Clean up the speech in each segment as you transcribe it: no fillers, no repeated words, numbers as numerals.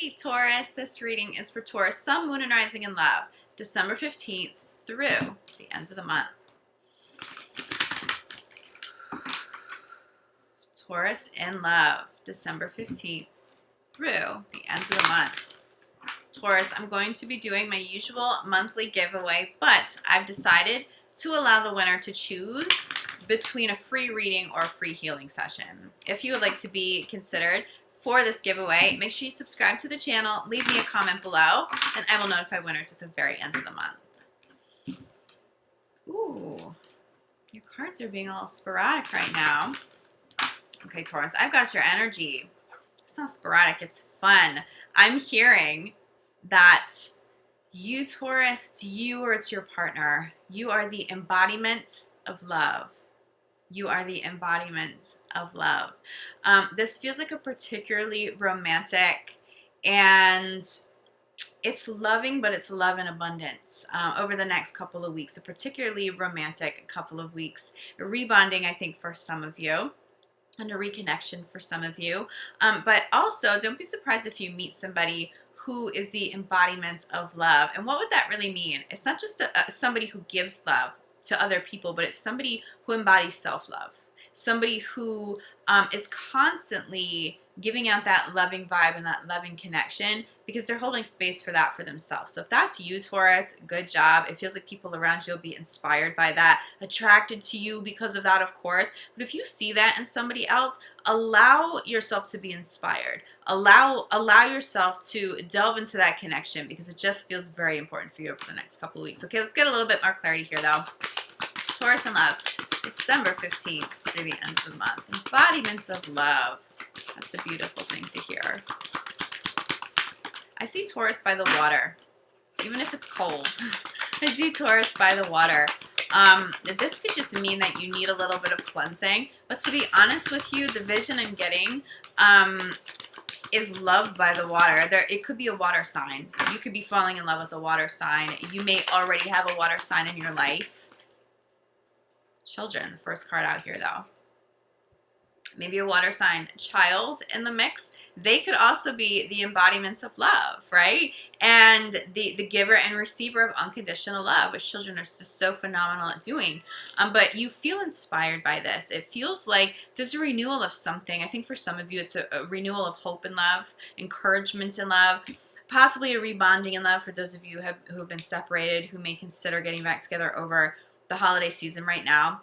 Hey Taurus, this reading is for Taurus, Sun, Moon, and Rising in Love, December 15th through the end of the month. Taurus in Love, December 15th through the end of the month. Taurus, I'm going to be doing my usual monthly giveaway, but I've decided to allow the winner to choose between a free reading or a free healing session. If you would like to be considered for this giveaway, make sure you subscribe to the channel, leave me a comment below, and I will notify winners at the very end of the month. Ooh, your cards are being a little sporadic right now. Okay, Taurus, I've got your energy. It's not sporadic, it's fun. I'm hearing that you, Taurus, it's you or it's your partner. You are the embodiment of love. You are the embodiment of love. This feels like a particularly romantic, and it's loving, but it's love in abundance over the next couple of weeks, a particularly romantic couple of weeks. A rebonding, I think, for some of you, and a reconnection for some of you. But also, don't be surprised if you meet somebody who is the embodiment of love. And what would that really mean? It's not just somebody who gives love to other people, but it's somebody who embodies self-love, somebody who is constantly giving out that loving vibe and that loving connection because they're holding space for that for themselves. So if that's you, Taurus, good job. It feels like people around you will be inspired by that, attracted to you because of that, of course. But if you see that in somebody else, allow yourself to be inspired. Allow yourself to delve into that connection because it just feels very important for you over the next couple of weeks. Okay, let's get a little bit more clarity here, though. Taurus in Love, December 15th through the end of the month. Embodiments of love. That's a beautiful thing to hear. I see Taurus by the water, even if it's cold. I see Taurus by the water. This could just mean that you need a little bit of cleansing. But to be honest with you, the vision I'm getting is love by the water. It could be a water sign. You could be falling in love with a water sign. You may already have a water sign in your life. Children, the first card out here, though. Maybe a water sign child in the mix. They could also be the embodiments of love, right? And the giver and receiver of unconditional love, which children are just so phenomenal at doing. But you feel inspired by this. It feels like there's a renewal of something. I think for some of you, it's a renewal of hope in love, encouragement in love, possibly a rebonding in love for those of you who have been separated, who may consider getting back together over the holiday season right now.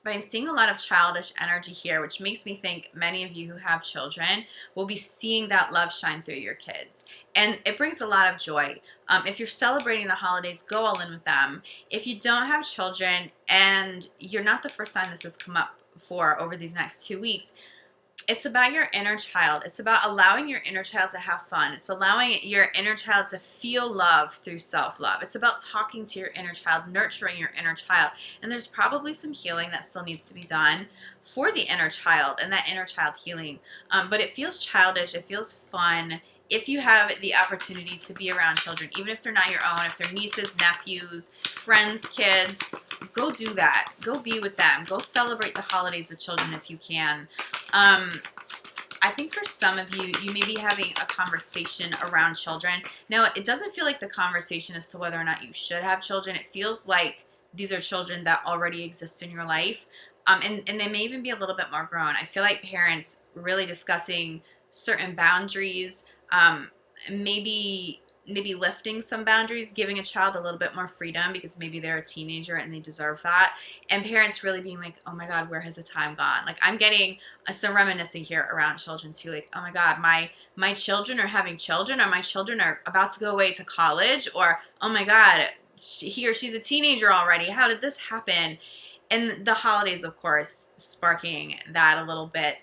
But I'm seeing a lot of childish energy here, which makes me think many of you who have children will be seeing that love shine through your kids. And it brings a lot of joy. If you're celebrating the holidays, go all in with them. If you don't have children, and you're not the first time this has come up for over these next 2 weeks, it's about your inner child. It's about allowing your inner child to have fun. It's allowing your inner child to feel love through self-love. It's about talking to your inner child, nurturing your inner child. And there's probably some healing that still needs to be done for the inner child and that inner child healing. But it feels childish. It feels fun. If you have the opportunity to be around children, even if they're not your own, if they're nieces, nephews, friends, kids, go do that. Go be with them. Go celebrate the holidays with children if you can. I think for some of you, you may be having a conversation around children. Now, it doesn't feel like the conversation as to whether or not you should have children. It feels like these are children that already exist in your life. And they may even be a little bit more grown. I feel like parents really discussing certain boundaries, maybe lifting some boundaries, giving a child a little bit more freedom because maybe they're a teenager and they deserve that. And parents really being like, oh my God, where has the time gone? Like, I'm getting some reminiscing here around children too. Like, oh my God, my children are having children, or my children are about to go away to college, or oh my God, he or she's a teenager already. How did this happen? And the holidays, of course, sparking that a little bit.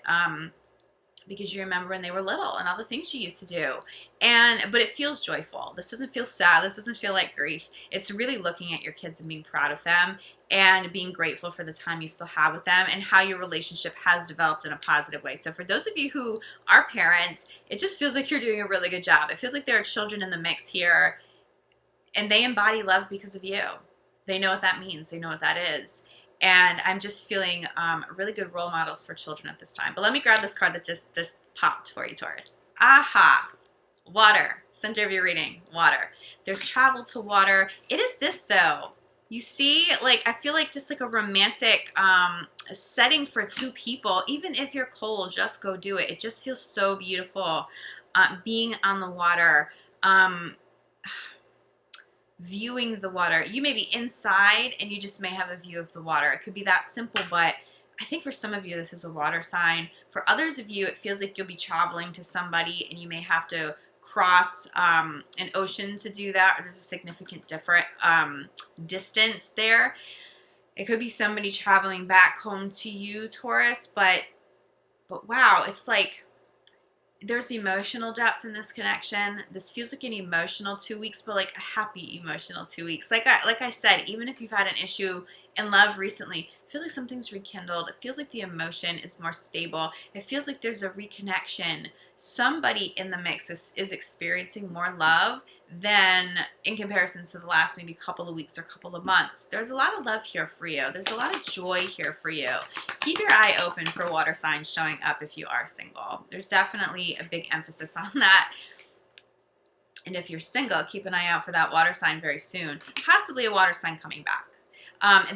Because you remember when they were little and all the things you used to do. But it feels joyful. This doesn't feel sad. This doesn't feel like grief. It's really looking at your kids and being proud of them and being grateful for the time you still have with them and how your relationship has developed in a positive way. So for those of you who are parents, it just feels like you're doing a really good job. It feels like there are children in the mix here, and they embody love because of you. They know what that means. They know what that is. And I'm just feeling really good role models for children at this time. But let me grab this card that just popped for you, Taurus. Aha! Water. Center of your reading. Water. There's travel to water. It is this, though. You see, like, I feel like just like a romantic setting for two people. Even if you're cold, just go do it. It just feels so beautiful being on the water. Viewing the water. You may be inside and you just may have a view of the water. It could be that simple, but I think for some of you, this is a water sign. For others of you, it feels like you'll be traveling to somebody and you may have to cross an ocean to do that, or there's a significant different distance there. It could be somebody traveling back home to you, Taurus, but wow, it's like there's emotional depth in this connection. This feels like an emotional 2 weeks, but like a happy emotional 2 weeks. Like I said, even if you've had an issue in love recently, it feels like something's rekindled. It feels like the emotion is more stable. It feels like there's a reconnection. Somebody in the mix is experiencing more love than in comparison to the last maybe couple of weeks or couple of months. There's a lot of love here for you. There's a lot of joy here for you. Keep your eye open for water signs showing up if you are single. There's definitely a big emphasis on that. And if you're single, keep an eye out for that water sign very soon. Possibly a water sign coming back.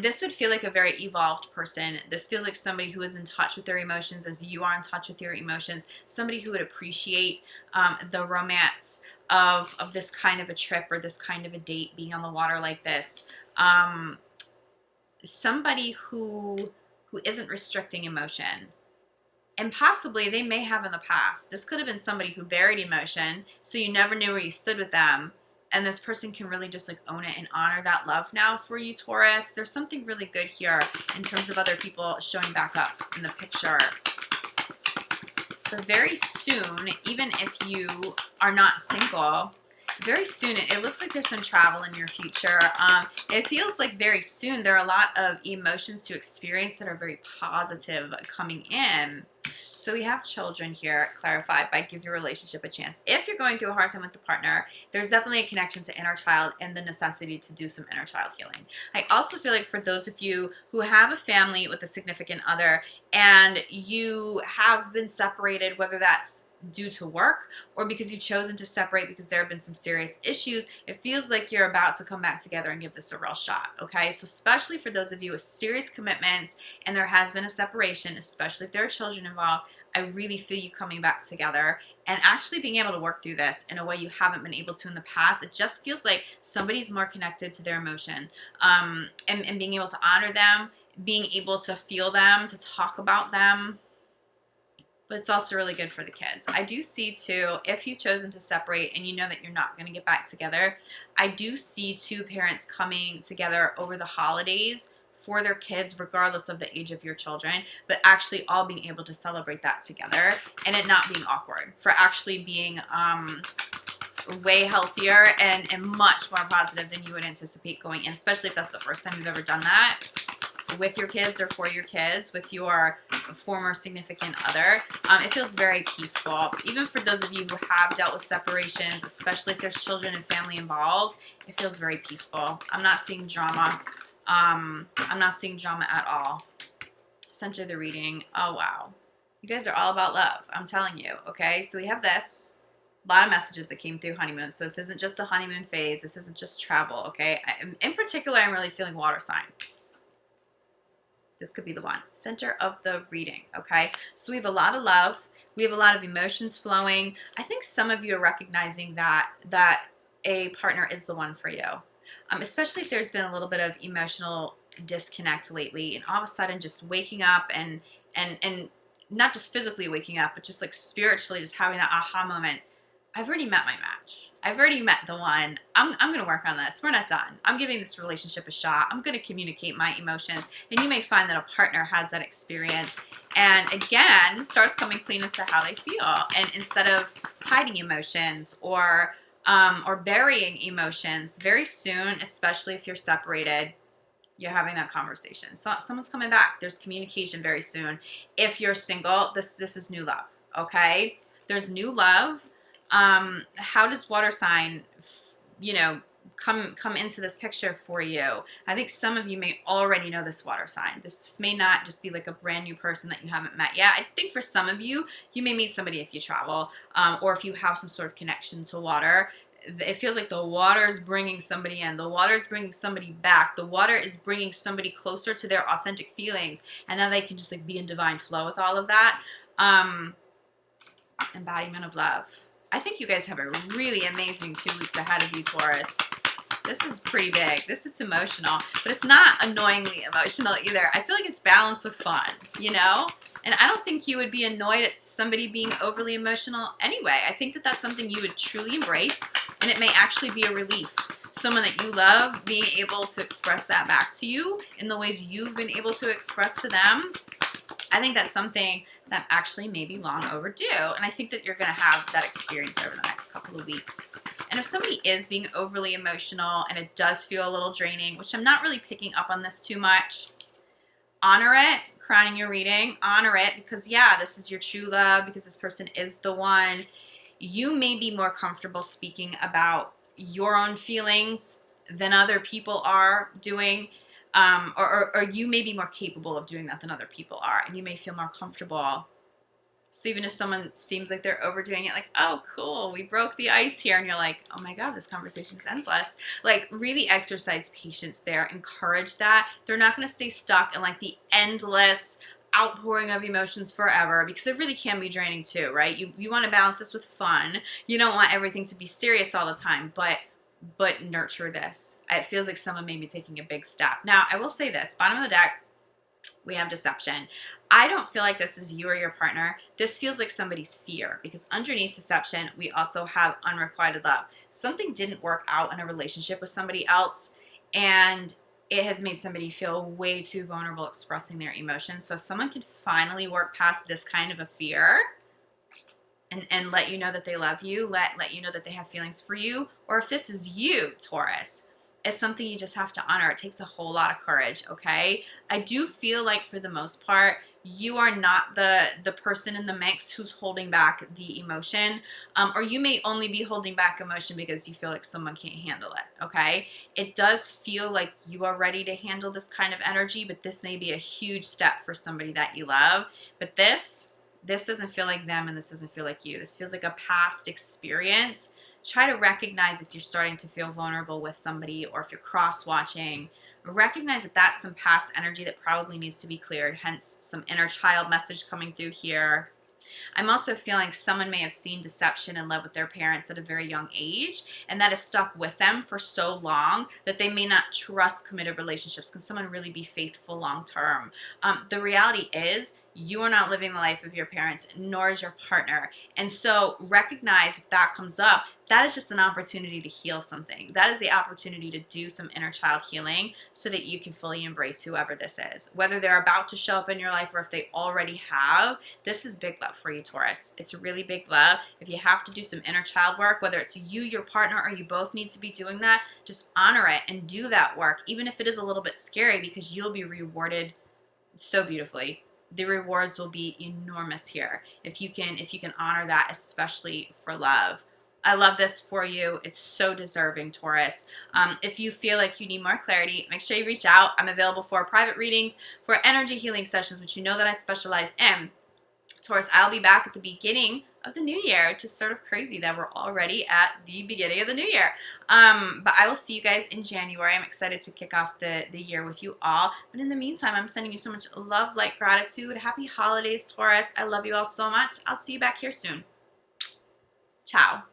This would feel like a very evolved person. This feels like somebody who is in touch with their emotions as you are in touch with your emotions. Somebody who would appreciate the romance of this kind of a trip or this kind of a date, being on the water like this. Somebody who isn't restricting emotion. And possibly they may have in the past. This could have been somebody who buried emotion, so you never knew where you stood with them. And this person can really just like own it and honor that love now for you, Taurus. There's something really good here in terms of other people showing back up in the picture. But very soon, even if you are not single, very soon, it looks like there's some travel in your future. It feels like very soon there are a lot of emotions to experience that are very positive coming in. So we have children here clarified by give your relationship a chance. If you're going through a hard time with the partner, there's definitely a connection to inner child and the necessity to do some inner child healing. I also feel like for those of you who have a family with a significant other and you have been separated, whether that's due to work or because you've chosen to separate because there have been some serious issues, it feels like you're about to come back together and give this a real shot, okay? So especially for those of you with serious commitments and there has been a separation, especially if there are children involved, I really feel you coming back together and actually being able to work through this in a way you haven't been able to in the past. It just feels like somebody's more connected to their emotion and being able to honor them, being able to feel them, to talk about them. But it's also really good for the kids. I do see, too, if you've chosen to separate and you know that you're not going to get back together, I do see two parents coming together over the holidays for their kids, regardless of the age of your children, but actually all being able to celebrate that together and it not being awkward, for actually being way healthier and much more positive than you would anticipate going in, especially if that's the first time you've ever done that with your kids or for your kids, with your former significant other. It feels very peaceful. Even for those of you who have dealt with separation, especially if there's children and family involved, it feels very peaceful. I'm not seeing drama. I'm not seeing drama at all. Center the reading. Oh, wow. You guys are all about love. I'm telling you, okay? So we have this. A lot of messages that came through honeymoon. So this isn't just a honeymoon phase. This isn't just travel, okay? In particular, I'm really feeling water sign. This could be the one. Center of the reading, okay? So we have a lot of love. We have a lot of emotions flowing. I think some of you are recognizing that a partner is the one for you, especially if there's been a little bit of emotional disconnect lately, and all of a sudden just waking up and not just physically waking up, but just like spiritually just having that aha moment. I've already met my match. I've already met the one. I'm going to work on this. We're not done. I'm giving this relationship a shot. I'm going to communicate my emotions. And you may find that a partner has that experience and, again, starts coming clean as to how they feel. And instead of hiding emotions or burying emotions, very soon, especially if you're separated, you're having that conversation. So someone's coming back. There's communication very soon. If you're single, this is new love, okay? There's new love. How does water sign, come into this picture for you. I think some of you may already know this water sign. This may not just be like a brand new person that you haven't met yet. I think for some of you, you may meet somebody if you travel, or if you have some sort of connection to water. It feels like the water is bringing somebody in. The water is bringing somebody back. The water is bringing somebody closer to their authentic feelings. And now they can just like be in divine flow with all of that. Embodiment of love. I think you guys have a really amazing 2 weeks ahead of you, Taurus. This is pretty big. It's emotional, but it's not annoyingly emotional either. I feel like it's balanced with fun, you know? And I don't think you would be annoyed at somebody being overly emotional anyway. I think that that's something you would truly embrace, and it may actually be a relief. Someone that you love being able to express that back to you in the ways you've been able to express to them. I think that's something that actually may be long overdue. And I think that you're going to have that experience over the next couple of weeks. And if somebody is being overly emotional and it does feel a little draining, which I'm not really picking up on this too much, honor it, crowning your reading, honor it, because yeah, this is your true love, because this person is the one. You may be more comfortable speaking about your own feelings than other people are doing. Or you may be more capable of doing that than other people are, and you may feel more comfortable. So even if someone seems like they're overdoing it, like, oh, cool, we broke the ice here, and you're like, oh my God, this conversation is endless. Like, really exercise patience there. Encourage that. They're not going to stay stuck in like the endless outpouring of emotions forever, because it really can be draining too, right? You want to balance this with fun. You don't want everything to be serious all the time, but nurture this. It feels like someone may be taking a big step. Now, I will say this, bottom of the deck, we have deception. I don't feel like this is you or your partner. This feels like somebody's fear, because underneath deception, we also have unrequited love. Something didn't work out in a relationship with somebody else, and it has made somebody feel way too vulnerable expressing their emotions. So if someone can finally work past this kind of a fear, and let you know that they love you, let you know that they have feelings for you, or if this is you, Taurus, it's something you just have to honor. It takes a whole lot of courage, okay? I do feel like for the most part, you are not the person in the mix who's holding back the emotion, or you may only be holding back emotion because you feel like someone can't handle it, okay? It does feel like you are ready to handle this kind of energy, but this may be a huge step for somebody that you love. But this doesn't feel like them, and this doesn't feel like you. This feels like a past experience. Try to recognize if you're starting to feel vulnerable with somebody, or if you're cross-watching. Recognize that that's some past energy that probably needs to be cleared, hence some inner child message coming through here. I'm also feeling someone may have seen deception and love with their parents at a very young age, and that has stuck with them for so long that they may not trust committed relationships. Can someone really be faithful long term? The reality is, you are not living the life of your parents, nor is your partner. And so recognize if that comes up, that is just an opportunity to heal something. That is the opportunity to do some inner child healing so that you can fully embrace whoever this is. Whether they're about to show up in your life or if they already have, this is big love for you, Taurus. It's really big love. If you have to do some inner child work, whether it's you, your partner, or you both need to be doing that, just honor it and do that work, even if it is a little bit scary, because you'll be rewarded so beautifully. The rewards will be enormous here if you can honor that, especially for love. I love this for you. It's so deserving, Taurus. If you feel like you need more clarity, make sure you reach out. I'm available for private readings, for energy healing sessions, which you know that I specialize in. Taurus, I'll be back at the beginning of the new year, which is sort of crazy that we're already at the beginning of the new year. But I will see you guys in January. I'm excited to kick off the year with you all. But in the meantime, I'm sending you so much love, light, gratitude. Happy holidays, Taurus. I love you all so much. I'll see you back here soon. Ciao.